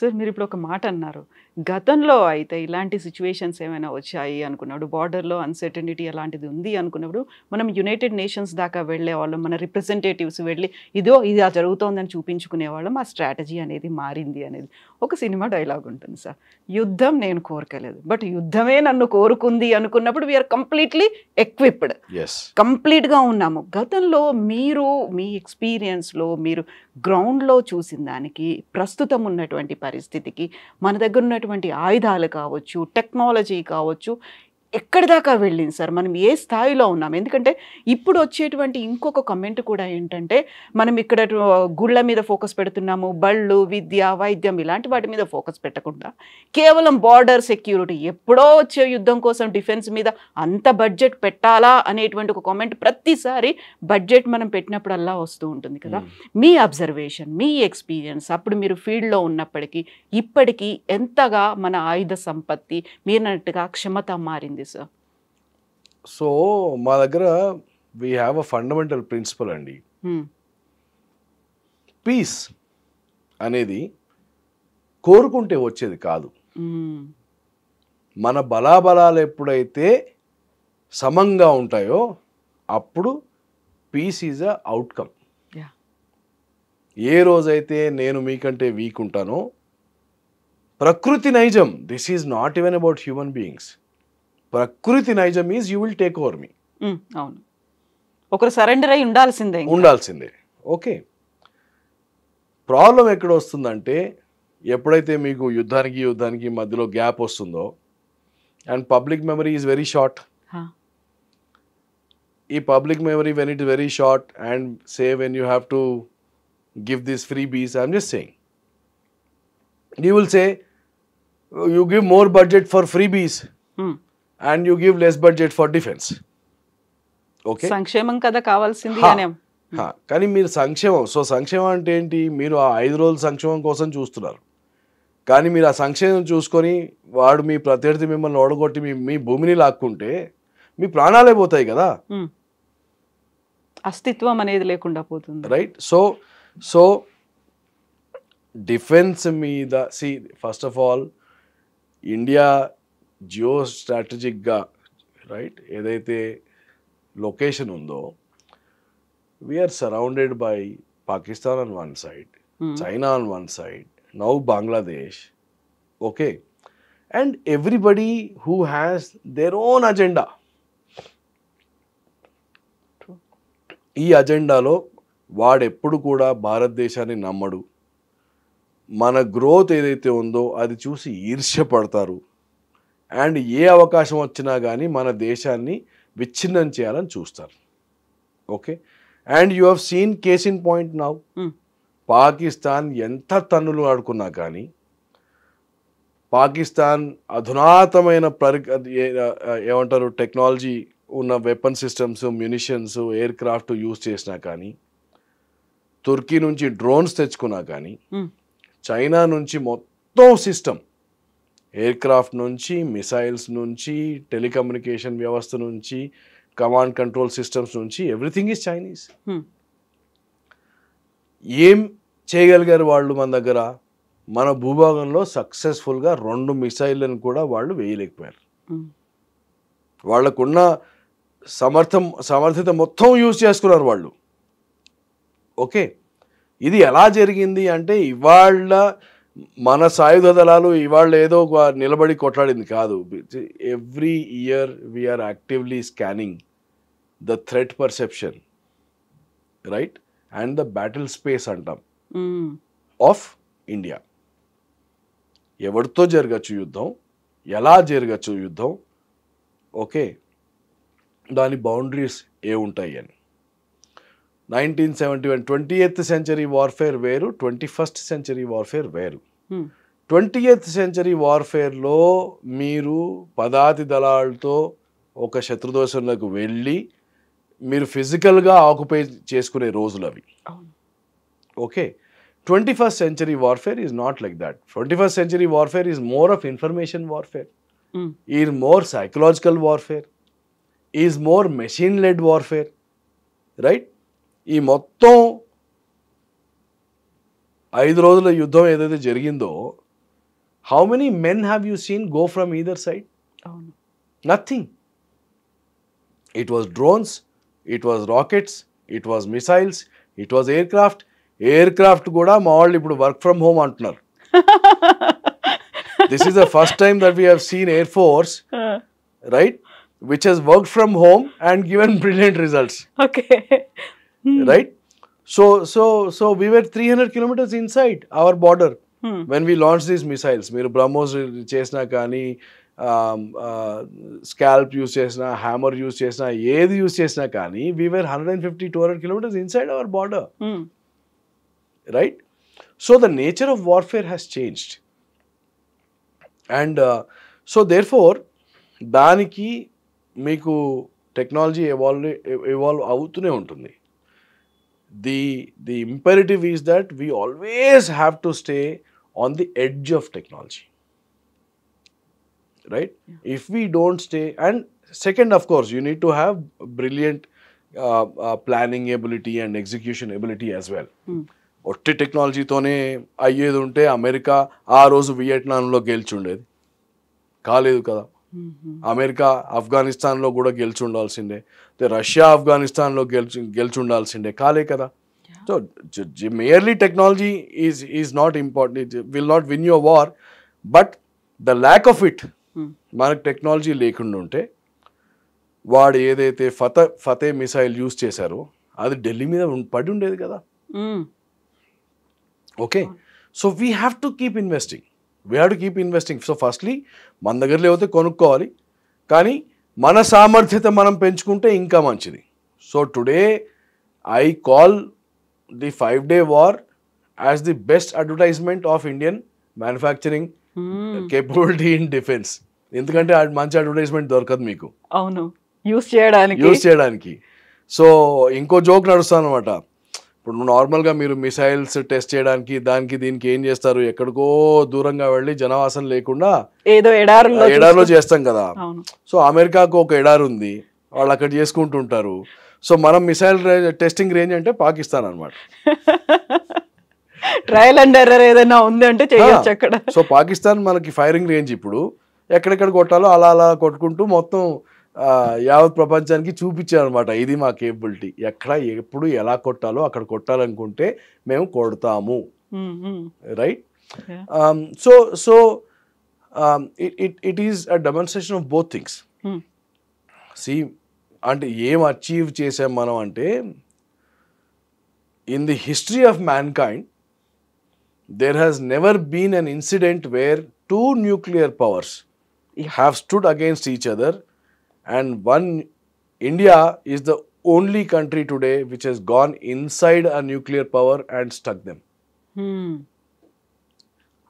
Sir, మీరు ఇప్పుడు ఒక మాట అన్నారు, గతంలో అయితే ఇలాంటి సిచ్యువేషన్స్ ఏమైనా వచ్చాయి అనుకున్నప్పుడు, బార్డర్లో అన్సర్టనిటీ అలాంటిది ఉంది అనుకున్నప్పుడు మనం యునైటెడ్ నేషన్స్ దాకా వెళ్ళేవాళ్ళం, మన రిప్రజెంటేటివ్స్ వెళ్ళి ఇది జరుగుతోందని చూపించుకునేవాళ్ళం. ఆ స్ట్రాటజీ అనేది మారింది అనేది ఒక సినిమా డైలాగ్ ఉంటుంది సార్. యుద్ధం నేను కోరుకోలేదు, బట్ యుద్ధమే నన్ను కోరుకుంది అనుకున్నప్పుడు వీఆర్ కంప్లీట్లీ ఎక్విప్డ్, కంప్లీట్గా ఉన్నాము. గతంలో మీరు మీ ఎక్స్పీరియన్స్లో మీరు గ్రౌండ్లో చూసిన దానికి, ప్రస్తుతం ఉన్నటువంటి పరిస్థితికి, మన దగ్గర ఉన్నటువంటి ఆయుధాలు కావచ్చు, టెక్నాలజీ కావచ్చు, ఎక్కడి దాకా వెళ్ళింది సార్? మనం ఏ స్థాయిలో ఉన్నాం? ఎందుకంటే ఇప్పుడు వచ్చేటువంటి ఇంకొక కమెంట్ కూడా ఏంటంటే, మనం ఇక్కడ గుళ్ళ మీద ఫోకస్ పెడుతున్నాము, బళ్ళు, విద్య, వైద్యం ఇలాంటి వాటి మీద ఫోకస్ పెట్టకుండా కేవలం బార్డర్ సెక్యూరిటీ, ఎప్పుడో వచ్చే యుద్ధం కోసం డిఫెన్స్ మీద అంత బడ్జెట్ పెట్టాలా అనేటువంటి ఒక కామెంట్ ప్రతిసారి బడ్జెట్ మనం పెట్టినప్పుడల్లా వస్తూ ఉంటుంది కదా. మీ అబ్జర్వేషన్, మీ ఎక్స్పీరియన్స్, అప్పుడు మీరు ఫీల్డ్లో ఉన్నప్పటికీ ఇప్పటికీ ఎంతగా మన ఆయుధ సంపత్తి మీరన్నట్టుగా క్షమత మారింది సార్? సో మా దగ్గర we have a fundamental principal అండి. పీస్ అనేది కోరుకుంటే వచ్చేది కాదు. మన బలాబలాలు ఎప్పుడైతే సమంగా ఉంటాయో అప్పుడు peace is a outcome. Yeah. ఏ రోజైతే నేను మీకంటే వీక్ ఉంటానో, ప్రకృతి నైజం, this is not even about human beings, ప్రకృతి నైజం is you will take over me. అవును, ఒకరు సరెండర్ అయి ఉండాల్సిందే. ఓకే, ప్రాబ్లం ఎక్కడ వస్తుందంటే ఎప్పుడైతే మీకు యుద్ధానికి మధ్యలో గ్యాప్ వస్తుందో, and public memory is very short. ఈ public memory when it is very short and say when you have to give this freebies, I'm just saying, you will say you give more budget for freebies and you give less budget for defense. Okay, సంక్షేమం కదా కావాల్సింది అనే. కానీ మీరు సంక్షేమం అంటే ఏంటి? మీరు ఆ 5 రోజుల సంక్షేమం కోసం చూస్తున్నారు, కానీ మీరు ఆ సంక్షేమం చూసుకొని వాడు మీ ప్రత్యర్థి మిమ్మల్ని ఓడగొట్టి మీ భూమిని లాక్కుంటే మీ ప్రాణాలే పోతాయి కదా, అస్తిత్వం అనేది లేకుండా పోతుంది. రైట్? సో డిఫెన్స్ మీద ఫస్ట్ ఆఫ్ ఆల్ ఇండియా జియో స్ట్రాటజిక్గా, రైట్, ఏదైతే లొకేషన్ ఉందో, we're surrounded by Pakistan on one side, China on one side, now Bangladesh. Okay, and everybody who has their own agenda. ఈ అజెండాలో వాడెప్పుడు కూడా భారతదేశాన్ని నమ్మడు. మన గ్రోత్ ఏదైతే ఉందో అది చూసి ఈర్ష్యపడతారు, అండ్ ఏ అవకాశం వచ్చినా కానీ మన దేశాన్ని విచ్ఛిన్నం చేయాలని చూస్తారు. Okay, and you have seen case in point now, Pakistan ఎంత తన్నులు ఆడుకున్నా కానీ, పాకిస్తాన్ అధునాతమైన ఏమంటారు టెక్నాలజీ ఉన్న weapon systems, munitions, aircraft use చేసినా కానీ, తుర్కీ నుంచి డ్రోన్స్ తెచ్చుకున్నా కానీ, చైనా నుంచి మొత్తం సిస్టమ్, ఎయిర్ క్రాఫ్ట్ నుంచి, మిసైల్స్ నుంచి, టెలికమ్యూనికేషన్ వ్యవస్థ నుంచి, కమాండ్ కంట్రోల్ సిస్టమ్స్ నుంచి, ఎవ్రీథింగ్ ఈజ్ చైనీస్. ఏం చేయగలిగారు వాళ్ళు మన దగ్గర? మన భూభాగంలో సక్సెస్ఫుల్గా 2 మిసైళ్ళను కూడా వాళ్ళు వేయలేకపోయారు. వాళ్ళకున్న సమర్థత మొత్తం యూజ్ చేసుకున్నారు వాళ్ళు. ఓకే, ఇది ఎలా జరిగింది అంటే ఇవాళ మన సాయుధ దళాలు ఇవాళ ఏదో నిలబడి కొట్లాడింది కాదు. Every year we're actively scanning the threat perception, right, and the battle space అంటాం ఆఫ్ ఇండియా. ఎవరితో జరగచ్చు యుద్ధం, ఎలా జరగచ్చు యుద్ధం, ఓకే, దాని బౌండరీస్ ఏ ఉంటాయి అని. 1971 20th century warfare వేరు, 21st century warfare వేరు. 20th century warfareలో మీరు పదాతి దళాలతో ఒక శత్రుదేశంలోకి వెళ్ళి మీరు ఫిజికల్గా ఆక్యుపై చేసుకునే రోజులు అవి. Okay, 21st century warfare is not like that. 21st century warfare is more of information warfare, is more psychological warfare, is more machine-led warfare, right? ఈ మొత్తం 5 రోజుల యుద్ధం ఏదైతే జరిగిందో, how many men have you seen go from either side? Nothing. It was drones, it was rockets, it was missiles, it was aircraft కూడా మా వాళ్ళు ఇప్పుడు వర్క్ ఫ్రమ్ హోమ్ అంటున్నారు. This is the first time that we have seen air force, right, which has worked from home and given brilliant results. Okay. Right? So we were 300 kilometers inside our border when we launched these missiles. Meer BrahMos chesna kani, scalp use chesna, hammer use chesna, edi use chesna kani, we were 150-200 kilometers inside our border. Right? So the nature of warfare has changed. And so therefore దానికి మీకు technology evolve అవుతూనే ఉంటుంది. The imperative is that we always have to stay on the edge of technology, right? If we don't stay, and second, of course, you need to have brilliant planning ability and execution ability as well. ఒట్టి టెక్నాలజీతోనే అయ్యేది ఉంటే America ఆ రోజు వియట్నాంలో గెలిచి ఉండేది. కాలేదు కదా. America ఆఫ్ఘనిస్తాన్లో కూడా గెలిచి ఉండాల్సిందే, రష్యా ఆఫ్ఘనిస్తాన్లో గెలిచి ఉండాల్సిందే, కాలే కదా. So merely technology is not important, will not win your war, but the lack of it. మనకు టెక్నాలజీ లేకుండా ఉంటే వాడు ఏదైతే ఫతే మిసైల్ యూజ్ చేశారో అది ఢిల్లీ మీద పడి ఉండేది కదా. Okay, so we have to keep investing. So firstly మన దగ్గర లేకపోతే కొనుక్కోవాలి, కానీ మన సామర్థ్యత మనం పెంచుకుంటే ఇంకా మంచిది. So today I call the 5-day war as the best advertisement of Indian manufacturing capability in defence. ఎందుకంటే మంచి అడ్వర్టైజ్మెంట్ దొరకదు మీకు, అవును, యూస్ చేయడానికి. సో ఇంకో జోక్ నడుస్తాను అనమాట. ఇప్పుడు నార్మల్గా మీరు మిసైల్స్ టెస్ట్ చేయడానికి దానికి దీనికి ఏం చేస్తారు, ఎక్కడికో దూరంగా వెళ్ళి జనవాసం లేకుండా ఏదో ఎడారిలో చేస్తాం కదా. సో అమెరికాకు ఒక ఎడారి ఉంది, వాళ్ళు అక్కడ చేసుకుంటుంటారు. సో మనం మిసైల్ టెస్టింగ్ రేంజ్ అంటే పాకిస్తాన్ అనమాట. ట్రయల్ అండ్ ఎర్రర్ ఏదైనా ఉంది అంటే చేయొచ్చు అక్కడ. సో పాకిస్తాన్ మనకి ఫైరింగ్ రేంజ్ ఇప్పుడు ఎక్కడెక్కడ కొట్టాలో అలా కొట్టుకుంటూ మొత్తం యావత్ ప్రపంచానికి చూపించారు అనమాట, ఇది మా కేపబిలిటీ. ఎక్కడ ఎప్పుడు ఎలా కొట్టాలో అక్కడ కొట్టాలనుకుంటే మేము కొడతాము, right? So it is a demonstration of both things. సి అంటే ఏం అచీవ్ చేసాం మనం అంటే, in the history of mankind there has never been an incident where two nuclear powers have stood against each other, and India is the only country today which has gone inside a nuclear power and stuck them.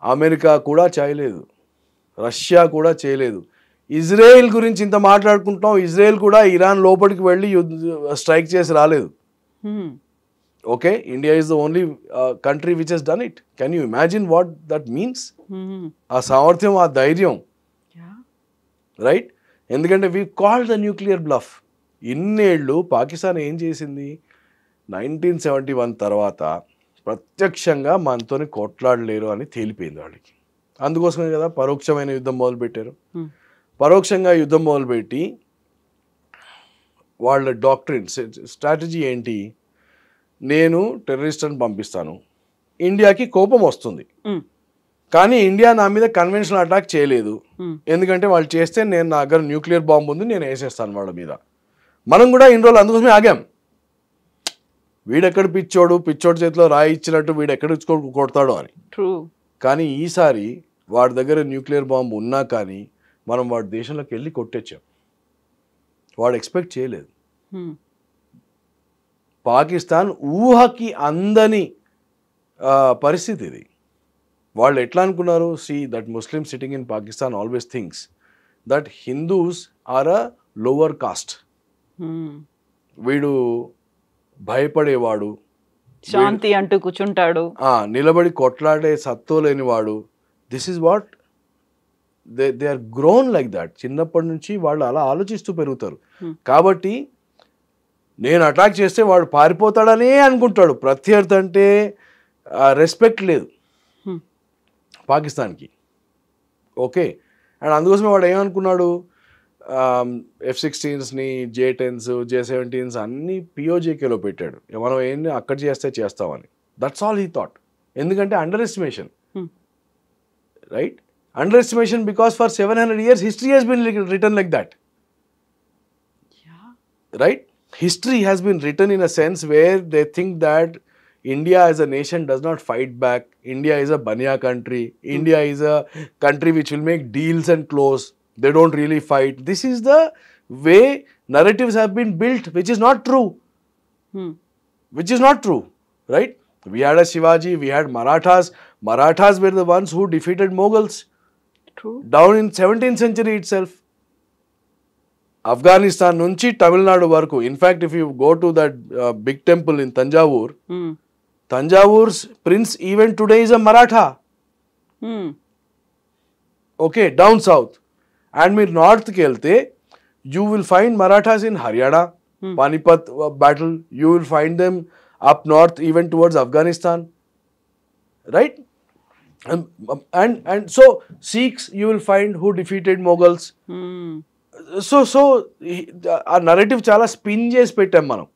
America కూడా చేయలేదు, Russia కూడా చేయలేదు. Israel గురించి ఇంత మాట్లాడుకుంటాం, Israel కూడా Iran లోపలికి వెళ్ళి స్ట్రైక్ చేసి రాలేదు. Okay, India is the only country which has done it. Can you imagine what that means? ఆ సామర్థ్యం, ఆ ధైర్యం, రైట్? ఎందుకంటే we called the nuclear bluff. ఇన్నేళ్ళు పాకిస్తాన్ ఏం చేసింది, 1971 తర్వాత ప్రత్యక్షంగా మనతోని కొట్లాడలేరు అని తేలిపోయింది వాళ్ళకి. అందుకోసమే కదా పరోక్షమైన యుద్ధం మొదలుపెట్టారు. పరోక్షంగా యుద్ధం మొదలుపెట్టి వాళ్ళ డాక్ట్రిన్ స్ట్రాటజీ ఏంటి, నేను టెర్రరిస్ట్ని పంపిస్తాను, ఇండియాకి కోపం వస్తుంది, కానీ ఇండియా నా మీద కన్వెన్షనల్ అటాక్ చేయలేదు, ఎందుకంటే వాళ్ళు చేస్తే నా దగ్గర న్యూక్లియర్ బాంబు ఉంది, నేను వేసేస్తాను వాళ్ళ మీద. మనం కూడా ఇన్ని రోజులు అందుకోసమే ఆగాం. వీడెక్కడ పిచ్చోడు చేతిలో రాయి ఇచ్చినట్టు వీడెక్కడ కొడతాడు అని. కానీ ఈసారి వాడి దగ్గర న్యూక్లియర్ బాంబు ఉన్నా కానీ మనం వాడి దేశంలోకి వెళ్ళి కొట్టేచ్చాం. వాడు ఎక్స్పెక్ట్ చేయలేదు. పాకిస్తాన్ ఊహకి అందని పరిస్థితి ఇది. వాళ్ళు ఎట్లా అనుకున్నారు, see that Muslim sitting in Pakistan always thinks that Hindus are a lower caste. వీడు భయపడేవాడు, శాంతి అంటూ కూర్చుంటాడు, నిలబడి కొట్లాడే సత్తో లేనివాడు. This is what they are grown like that. చిన్నప్పటి నుంచి వాళ్ళు అలా ఆలోచిస్తూ పెరుగుతారు. కాబట్టి నేను అటాక్ చేస్తే వాడు పారిపోతాడనే అనుకుంటాడు. ప్రత్యర్థి అంటే రెస్పెక్ట్ లేదు పాకిస్తాన్కి. ఓకే, అండ్ అందుకోసమే వాడు ఏమనుకున్నాడు, F-16s, J-10s, J-17s అన్నీ POJKలో పెట్టాడు. మనం ఏంటి అక్కడ చేస్తామని. That's all he thought. ఎందుకంటే underestimation, right? Underestimation because for 700 years history has been written like that. Right? History has been written in a sense where they think that India as a nation does not fight back. India is a banya country. India is a country which will make deals and close. They don't really fight. This is the way narratives have been built, which is not true. Which is not true, right? We had a Shivaji, we had Marathas. Marathas were the ones who defeated Mughals. True. Down in 17th century itself. Afghanistan nunchi Tamil Nadu varaku. In fact, if you go to that big temple in Tanjavur, Tanjavur's prince even today is a Maratha. Okay, down south. And meer north ki velte, you will find Marathas in Haryana, Panipat battle. You will find them up north, even towards Afghanistan. Right? And so Sikhs you will find who defeated Mughals. So ఆ narrative చాలా spin చేసి పెట్టాం మనం.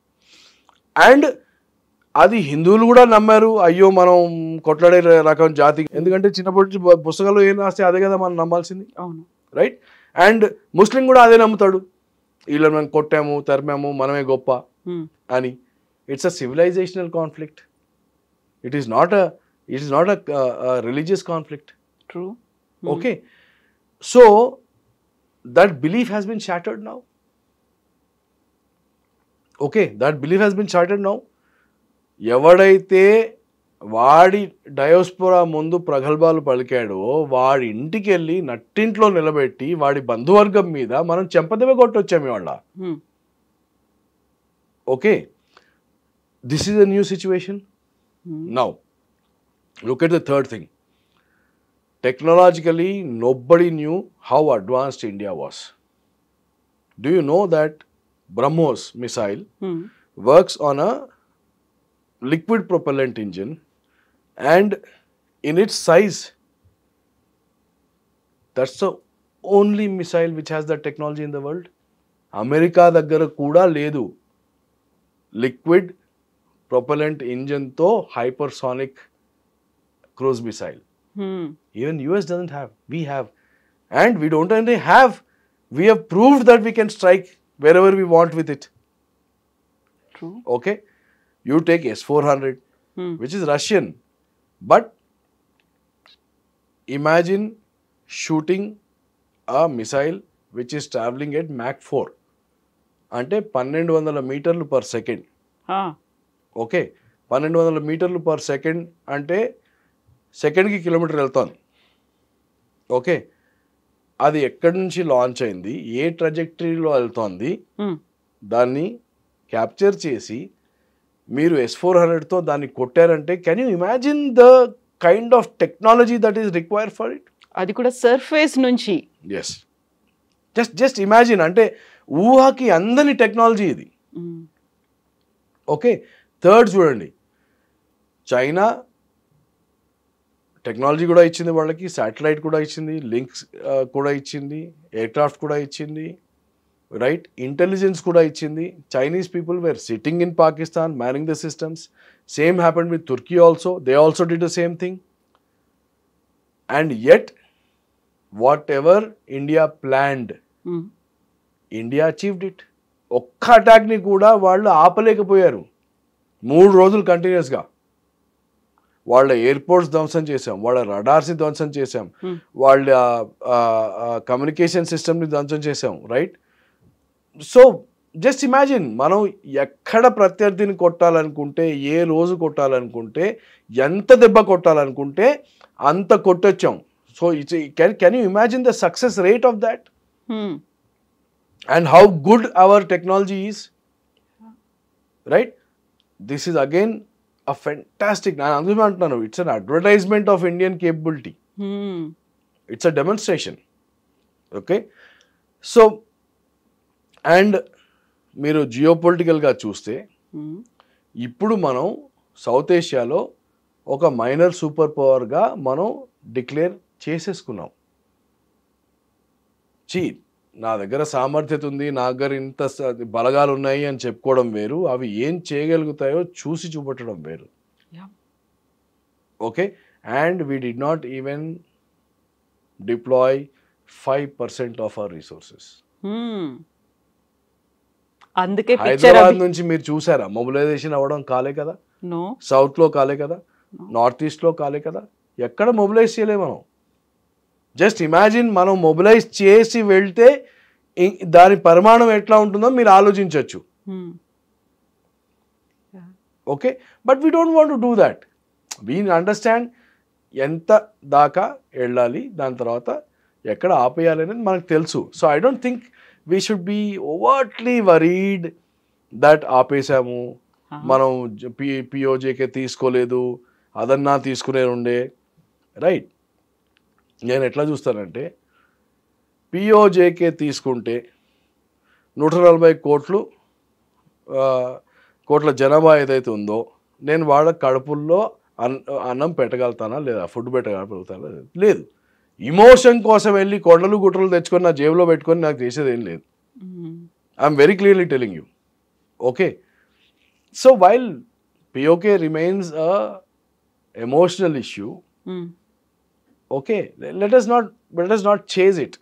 And అది హిందువులు కూడా నమ్మారు, అయ్యో మనం కొట్లాడే రకం జాతి, ఎందుకంటే చిన్నప్పటి నుంచి పుస్తకాలు ఏం రాస్తే అదే కదా మనం నమ్మాల్సింది, రైట్? అండ్ ముస్లిం కూడా అదే నమ్ముతాడు, వీళ్ళని మనం కొట్టాము తరిమాము మనమే గొప్ప అని. It's a civilisational conflict, it is not a religious conflict. True. Okay, so that belief has been shattered now. Okay, that belief has been shattered now. ఎవడైతే వాడి డయోస్పోరా ముందు ప్రగల్భాలు పలికాడో వాడి ఇంటికి వెళ్ళి నట్టింట్లో నిలబెట్టి వాడి బంధువర్గం మీద మనం చెంపదెబ్బ కొట్టొచ్చాము ఇవాళ. Okay, this is a new situation. Now look at the third thing. Technologically, nobody knew how advanced India was. Do you know that BrahMos missile works on a liquid propellant engine, and in its size, that's the only missile which has that technology in the world. America daggara kuda ledu liquid propellant engine to hypersonic cruise missile. Even US doesn't have. We have. And we don't only have, we have proved that we can strike wherever we want with it. True. Okay. You take S-400, which is Russian. But imagine shooting a missile which is traveling at Mach 4. అంటే 1200 మీటర్లు per second. Okay, 1200 మీటర్లు per second అంటే సెకండ్కి kilometre వెళ్తుంది. Okay, అది ఎక్కడి నుంచి launch అయింది, ఏ ట్రజెక్టరీలో వెళ్తోంది, దాన్ని క్యాప్చర్ చేసి మీరు S-400తో దాన్ని కొట్టారంటే can you imagine the kind of technology that is require for it? అది కూడా సర్ఫేస్ నుంచి. ఎస్, జస్ట్ ఇమాజిన్, అంటే ఊహకి అందని టెక్నాలజీ ఇది. ఓకే, థర్డ్ చూడండి, చైనా టెక్నాలజీ కూడా ఇచ్చింది వాళ్ళకి, శాటిలైట్ కూడా ఇచ్చింది, లింక్స్ కూడా ఇచ్చింది, ఎయిర్క్రాఫ్ట్ కూడా ఇచ్చింది, రైట్? ఇంటెలిజెన్స్ కూడా ఇచ్చింది. Chinese people were sitting in Pakistan manning the systems. Same happened with Turkey also, they also did the same thing. And yet whatever India planned, India achieved it. ఒక్క అటాక్ని కూడా వాళ్ళు ఆపలేకపోయారు. 3 రోజులు కంటిన్యూస్గా వాళ్ళ ఎయిర్పోర్ట్స్ ధ్వంసం చేసాం, వాళ్ళ రడార్స్ని ధ్వంసం చేసాం, వాళ్ళ కమ్యూనికేషన్ సిస్టమ్ని ధ్వంసం చేసాం, రైట్? సో జస్ట్ ఇమాజిన్, మనం ఎక్కడ ప్రత్యర్థిని కొట్టాలనుకుంటే, ఏ రోజు కొట్టాలనుకుంటే, ఎంత దెబ్బ కొట్టాలనుకుంటే అంత కొట్టొచ్చాం. So it's can you imagine the success rate of that and how good our technology is, right? This is again a fantastic, నేను అందుకే అంటున్నాను, it's an advertisement of Indian capability, it's a demonstration. Okay, so and మీరు జియోపొలిటికల్గా చూస్తే ఇప్పుడు మనం south ఏషియాలో ఒక minor super పవర్గా మనం డిక్లేర్ చేసేసుకున్నాం. నా దగ్గర సామర్థ్యత ఉంది, నా దగ్గర ఇంత బలగాలు ఉన్నాయి అని చెప్పుకోవడం వేరు, అవి ఏం చేయగలుగుతాయో చూసి చూపెట్టడం వేరు. Okay, and we did not even deploy 5% of our resources. అందుకే హైదరాబాద్ నుంచి మీరు చూసారా మొబిలైజేషన్ అవ్వడం? కాలే కదా. సౌత్లో కాలే కదా, నార్త్ ఈస్ట్లో కాలే కదా, ఎక్కడ మొబిలైజ్ చేయలే మనం. జస్ట్ ఇమాజిన్, మనం మొబిలైజ్ చేసి వెళ్తే దాని పరిమాణం ఎట్లా ఉంటుందో మీరు ఆలోచించవచ్చు. Okay, but we don't want to do that. We understand ఎంత దాకా వెళ్ళాలి, దాని తర్వాత ఎక్కడ ఆపేయాలి అనేది మనకు తెలుసు. So I don't think we should be overtly worried that ఆపేసాము, మనం పిఓజేకే తీసుకోలేదు, అదన్నా తీసుకునే ఉండే, రైట్? నేను ఎట్లా చూస్తానంటే, పిఓజేకే తీసుకుంటే 140 కోట్ల జనాభా ఏదైతే ఉందో, నేను వాళ్ళ కడుపుల్లో అన్నం పెట్టగలుగుతానా లేదా, ఫుడ్ పెట్టగలుగుతానా లేదు. ఇమోషన్ కోసం వెళ్ళి కొండలు గుట్టలు తెచ్చుకొని నా జేబులో పెట్టుకొని నాకు చేసేది ఏం లేదు. I'm very clearly telling you. Okay, so while POK remains a emotional issue, okay, let us not chase it.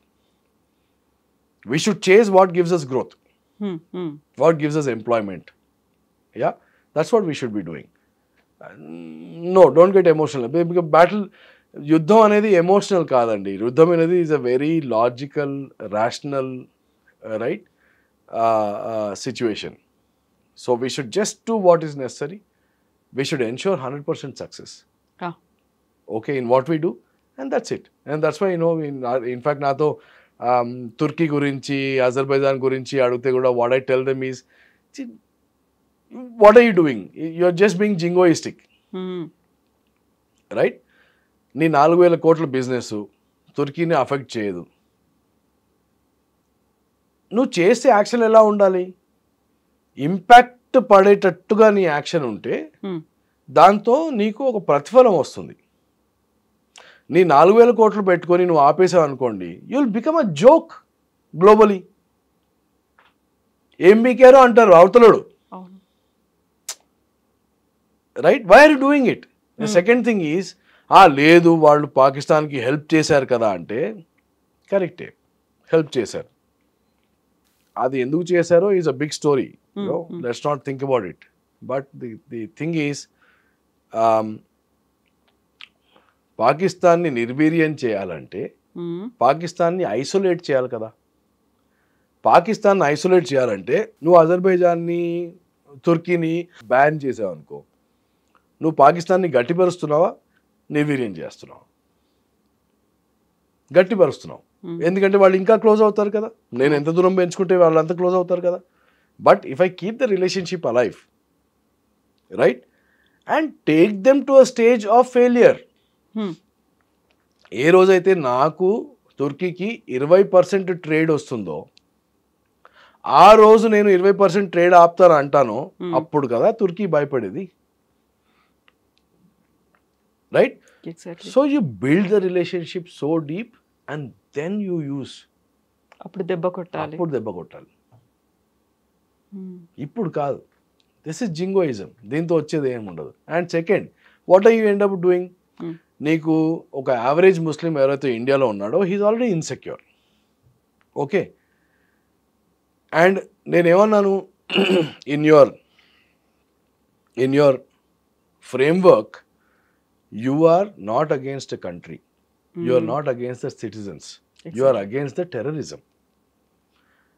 We should chase what gives us growth, what gives us employment. Yeah, that's what we should be doing. No, don't get emotional because battle, యుద్ధం అనేది emotional కాదండి. యుద్ధం అనేది is a very logical, rational, right situation. So we should just do what is necessary. We should ensure 100% success. Okay, in what we do, and that's it. And that's why, in fact, nato Turkey gurinchi, Azerbaijan gurinchi adugte kuda what I tell them is, what are you doing? You're just being jingoistic. Right? నీ 4,000 కోట్ల business తుర్కీని affect చేయదు. నువ్వు చేసే action ఎలా ఉండాలి? Impact పడేటట్టుగా నీ action ఉంటే దాంతో నీకు ఒక ప్రతిఫలం వస్తుంది. నీ 4,000 కోట్లు పెట్టుకొని నువ్వు ఆపేసావు అనుకోండి, you will become a joke globally. ఏం బీకారో అంటారు అవతలడు. Right, why are you doing it? Second thing is, లేదు వాళ్ళు పాకిస్తాన్కి హెల్ప్ చేశారు కదా అంటే కరెక్టే, హెల్ప్ చేశారు. అది ఎందుకు చేశారో is a big story. Let's not think about it. But the thing is, పాకిస్తాన్ని నిర్వీర్యం చేయాలంటే పాకిస్తాన్ని ఐసోలేట్ చేయాలి కదా. పాకిస్తాన్ని ఐసోలేట్ చేయాలంటే నువ్వు అజర్బైజాన్ని, తుర్కీని బ్యాన్ చేసావు అనుకో, నువ్వు పాకిస్తాన్ని గట్టిపరుస్తున్నావా, నిర్వీర్యం చేస్తున్నావు? గట్టిపరుస్తున్నావు. ఎందుకంటే వాళ్ళు ఇంకా క్లోజ్ అవుతారు కదా. నేను ఎంత దూరం పెంచుకుంటే వాళ్ళు అంత క్లోజ్ అవుతారు కదా. But if I keep the relationship alive, right, and take them to a stage of failure. ఏ రోజైతే నాకు తుర్కీకి 20% ట్రేడ్ వస్తుందో ఆ రోజు నేను 20% ట్రేడ్ ఆపుతాను అంటాను, అప్పుడు కదా తుర్కీ భయపడేది. Right? So you build the relationship so deep and then you use. అప్పుడు దెబ్బ కొట్టాలి. ఇప్పుడు కాదు. This is jingoism. దీంతో వచ్చేది ఏమి ఉండదు. And second, what are you end up doing? నీకు ఒక యావరేజ్ ముస్లిం ఎవరైతే ఇండియాలో ఉన్నాడో he is already insecure. Okay, and నేనేమన్నాను, in your framework you are not against a country, you are not against the citizens, you are against the terrorism.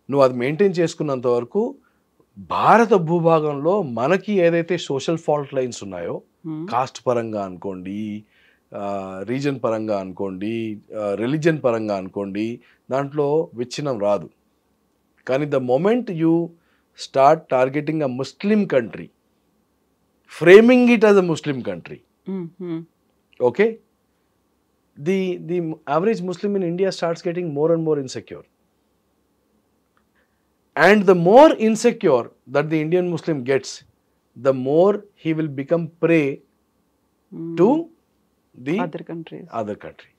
నువ్వు అది maintain చేసుకున్నంత వరకు భారత భూభాగంలో మనకి ఏదైతే సోషల్ ఫాల్ట్ లైన్స్ ఉన్నాయో, కాస్ట్ పరంగా అనుకోండి, రీజన్ పరంగా అనుకోండి, రిలీజన్ పరంగా అనుకోండి, దాంట్లో విచ్ఛిన్నం రాదు. కానీ the moment you start targeting a Muslim country, framing it as a Muslim country, okay, the average Muslim in India starts getting more and more insecure, and the more insecure that the Indian Muslim gets, the more he will become prey to the other country.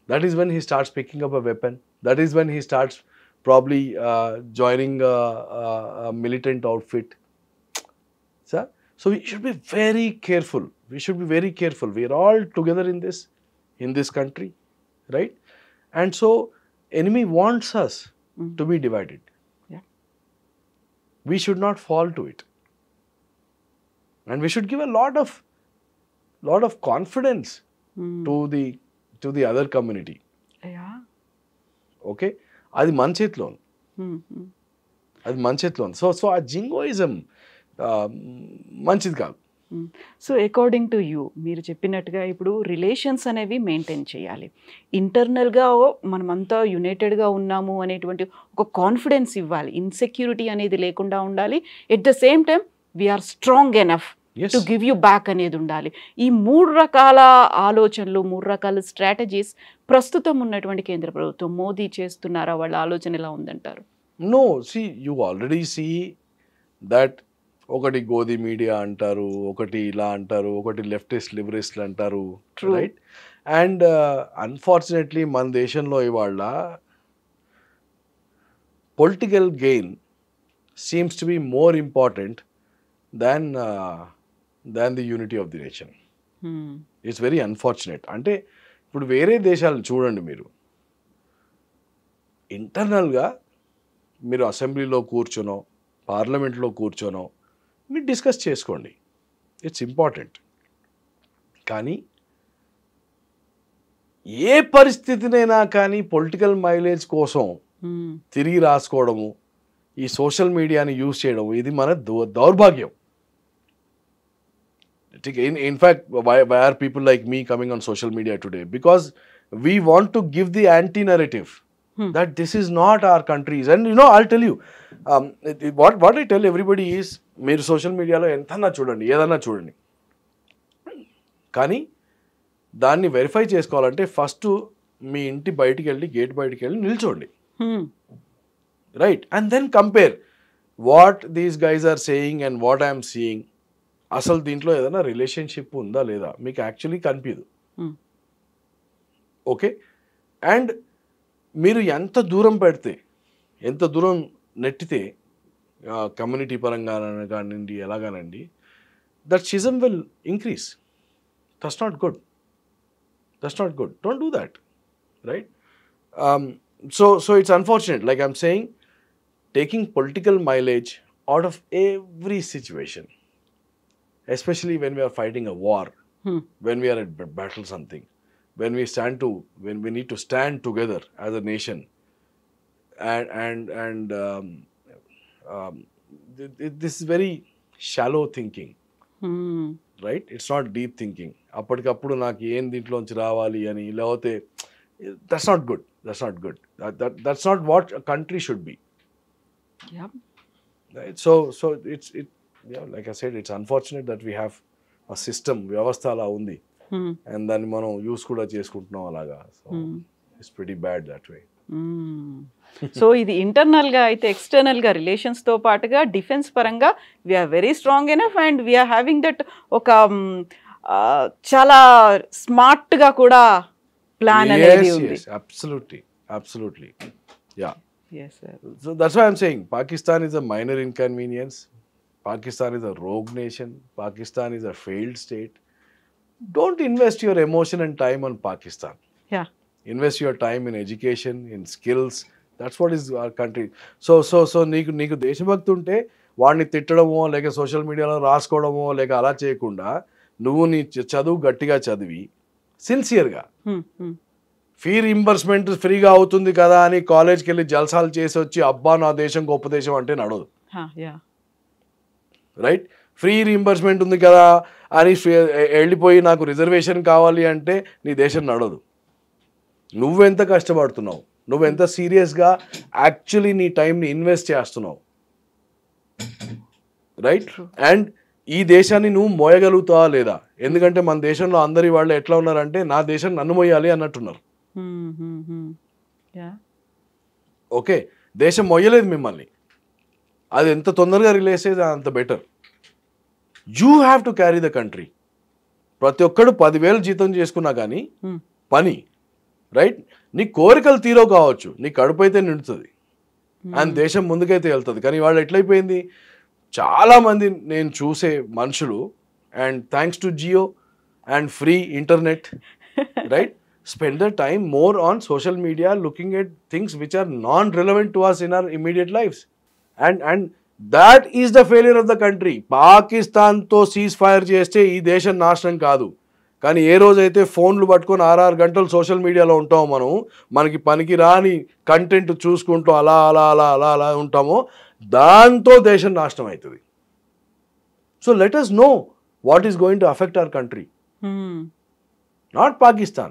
That is when he starts picking up a weapon. That is when he starts probably joining a militant outfit. Sir, so we should be very careful. We are all together in this country, right? And so enemy wants us to be divided. Yeah. We should not fall to it. And we should give a lot of confidence to the other community. Yeah. Okay? అది మన చేతిలో ఉంది. అది మన చేతిలో ఉంది. So ఆ జింగోయిజం మంచిది కాదు. సో అకార్డింగ్ టు యూ, మీరు చెప్పినట్టుగా ఇప్పుడు రిలేషన్స్ అనేవి మెయింటైన్ చేయాలి. ఇంటర్నల్గా మనమంతా యునైటెడ్గా ఉన్నాము అనేటువంటి ఒక కాన్ఫిడెన్స్ ఇవ్వాలి. ఇన్సెక్యూరిటీ అనేది లేకుండా ఉండాలి. At the same time we're strong enough to give you back అనేది ఉండాలి. ఈ 3 రకాల ఆలోచనలు, 3 రకాల స్ట్రాటజీస్ ప్రస్తుతం ఉన్నటువంటి కేంద్ర ప్రభుత్వం మోదీ చేస్తున్నారా? వాళ్ళ ఆలోచన ఎలా ఉందంటారు? No, see, you already see that ఒకటి గోధి మీడియా అంటారు, ఒకటి ఇలా అంటారు, ఒకటి లెఫ్టిస్ట్ లిబరిస్ట్లు అంటారు, True. రైట్? అండ్ అన్ఫార్చునేట్లీ మన దేశంలో ఇవాళ political gain seems to be more important than the unity of the nation. It's very unfortunate. అంటే ఇప్పుడు వేరే దేశాలను చూడండి మీరు, ఇంటర్నల్గా మీరు అసెంబ్లీలో కూర్చొనో పార్లమెంట్లో కూర్చొనో మీరు డిస్కస్ చేసుకోండి, ఇట్స్ ఇంపార్టెంట్. కానీ ఏ పరిస్థితినైనా కానీ పొలిటికల్ మైలేజ్ కోసం తిరిగి రాసుకోవడము, ఈ సోషల్ మీడియాని యూజ్ చేయడం, ఇది మన దౌర్భాగ్యం. In fact, why are people like me coming on social media today? Because we want to give the anti-narrative that this is not our countries. And you know, I'll tell you, what I tell everybody is, మీరు social మీడియాలో ఎంతన్నా చూడండి, ఏదన్నా చూడండి, కానీ దాన్ని verify చేసుకోవాలంటే first మీ ఇంటి బయటికి వెళ్ళి, గేట్ బయటికి వెళ్ళి నిల్చోండి, right? And then compare what these guys are saying and what I'm seeing. అసలు దీంట్లో ఏదైనా రిలేషన్షిప్ ఉందా లేదా మీకు యాక్చువల్లీ కనిపించదు. ఓకే, అండ్ మీరు ఎంత దూరం పెడితే, ఎంత దూరం నెట్టితే కమ్యూనిటీ పరంగా కానివ్వండి, ఎలాగానండి, that schism will increase. That's not good, that's not good. Don't do that, right? So it's unfortunate, like I'm saying, taking political mileage out of every situation, especially when we are fighting a war, when we are at battle something, when we need to stand together as a nation, and this is very shallow thinking, right? It's not deep thinking. అప్పటికప్పుడు నాకు ఏం దీంట్లోంచి రావాలి అని, లేకపోతే that's not good, that's not what a country should be. Yeah. Right? So yeah, like I said, it's unfortunate that we have a system, వ్యవస్థ అలా ఉంది, and దాన్ని మనం యూస్ కూడా చేసుకుంటున్నాం అలాగా. So it's pretty bad that way. So ఇది ఇంటర్నల్గా అయితే, ఎక్స్టర్నల్గా రిలేషన్స్తో పాటుగా డిఫెన్స్ పరంగా we're very strong enough, and we're having that ఒక చాలా స్మార్ట్గా కూడా ప్లాన్ అనేది ఉంది. Absolutely. Yeah. Yes, sir. So that's why I'm saying Pakistan is a minor inconvenience. Pakistan is a rogue nation. Pakistan is a failed state. Don't invest your emotion and time on Pakistan. Yeah. Invest your time in education, in skills. That's what is our country. So నీకు దేశభక్తి ఉంటే వాడిని తిట్టడమో, లేక social మీడియాలో రాసుకోవడమో, లేక అలా చేయకుండా నువ్వు నీ చదువు గట్టిగా చదివి సిన్సియర్గా, ఫీ రీంబర్స్మెంట్ ఫ్రీగా అవుతుంది కదా అని కాలేజ్కి వెళ్ళి జల్సాలు చేసి వచ్చి అబ్బా నా దేశం గొప్ప దేశం అంటే నడవదు, రైట్? ఫ్రీ రీంబర్స్మెంట్ ఉంది కదా అని వెళ్ళిపోయి నాకు రిజర్వేషన్ కావాలి అంటే నీ దేశం నడవదు. నువ్వెంత కష్టపడుతున్నావు, నువ్వెంత సీరియస్గా యాక్చువల్లీ నీ టైంని ఇన్వెస్ట్ చేస్తున్నావు, రైట్? అండ్ ఈ దేశాన్ని నువ్వు మోయగలుగుతావా లేదా? ఎందుకంటే మన దేశంలో అందరి వాళ్ళు ఎట్లా ఉన్నారంటే నా దేశం నన్ను మోయాలి అన్నట్టున్నారు. ఓకే, దేశం మొయ్యలేదు మిమ్మల్ని, అది ఎంత తొందరగా రిలీజ్ అయితే అంత better. You have to carry the country. ప్రతి ఒక్కడు 10,000 జీతం చేసుకున్నా కానీ పని, రైట్? నీ కోరికలు తీరో కావచ్చు, నీ కడుపు అయితే నిండుతుంది అండ్ దేశం ముందుకైతే వెళ్తుంది. కానీ వాళ్ళు ఎట్లయిపోయింది, చాలామంది నేను చూసే మనుషులు, and thanks to Jio and free internet, right, spend the time more on social media looking at things which are non-relevant to us in our immediate lives, and that is the failure of the country. Pakistan to cease fire cheste ee desha naashanam kaadu, కానీ ఏ రోజైతే ఫోన్లు పట్టుకొని 6 గంటలు social మీడియాలో ఉంటామో, మనకి పనికి రాని కంటెంట్ చూసుకుంటూ అలా అలా అలా అలా అలా ఉంటామో, దాంతో దేశం నాశనం అవుతుంది. So let us know what is going to affect our country, not Pakistan.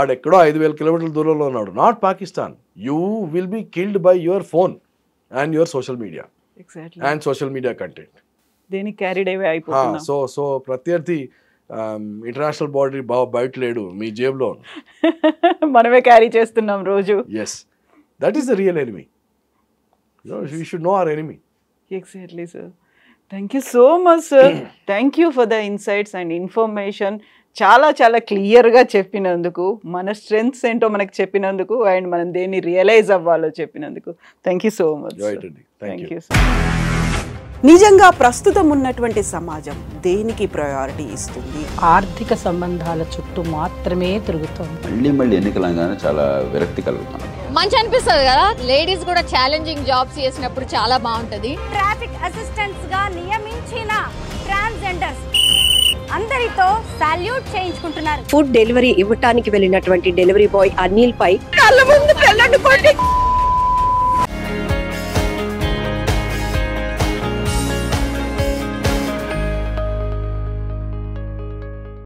ఆడెక్కడో 5,000 కిలోమీటర్ల దూరంలో ఉన్నాడు, not Pakistan. You will be killed by your phone and your social media and social media content. దేనికి క్యారీడ్ అవే అయిపోతున్నాం. So ప్రత్యర్థి international body బయట లేడు, మీ జేబులో మనమే క్యారీ చేస్తున్నాం రోజు. Yes, that is the real enemy. We should know our enemy. Exactly, sir. Thank you so much sir. Thank you for the insights and information. చాలా చాలా క్లియర్గా చెప్పినందుకు, మన స్ట్రెంగ్స్ ఏంటో మనకు చెప్పినందుకు, అండ్ మనం దేన్ని రియలైజ్ అవ్వాలో చెప్పినందుకు thank you so much. Thank you sir. నిజంగా ప్రస్తుతం ఉన్నటువంటి సమాజం దేనికి ప్రయారిటీ ఇస్తుంది? ఆర్థిక సంబంధాల చుట్టూ మాత్రమే తిరుగుతోంది. మళ్ళీ ఎన్నికలంగానే చాలా విరక్తి కలుగుతాను. మంచి అనిపిస్తుంది కదా, లేడీస్ కూడా ఛాలెంజింగ్ జాబ్స్ చేసినప్పుడు చాలా బాగుంటది. ట్రాఫిక్ అసిస్టెంట్స్ గా నియమించిన ట్రాన్స్జెండర్స్ అందరితో సాల్యూట్ చేయించుకుంటున్నారు. ఫుడ్ డెలివరీ ఇవ్వటానికి వెళ్ళినటువంటి డెలివరీ బాయ్ అనిల్ పై కళ్ళ ముందు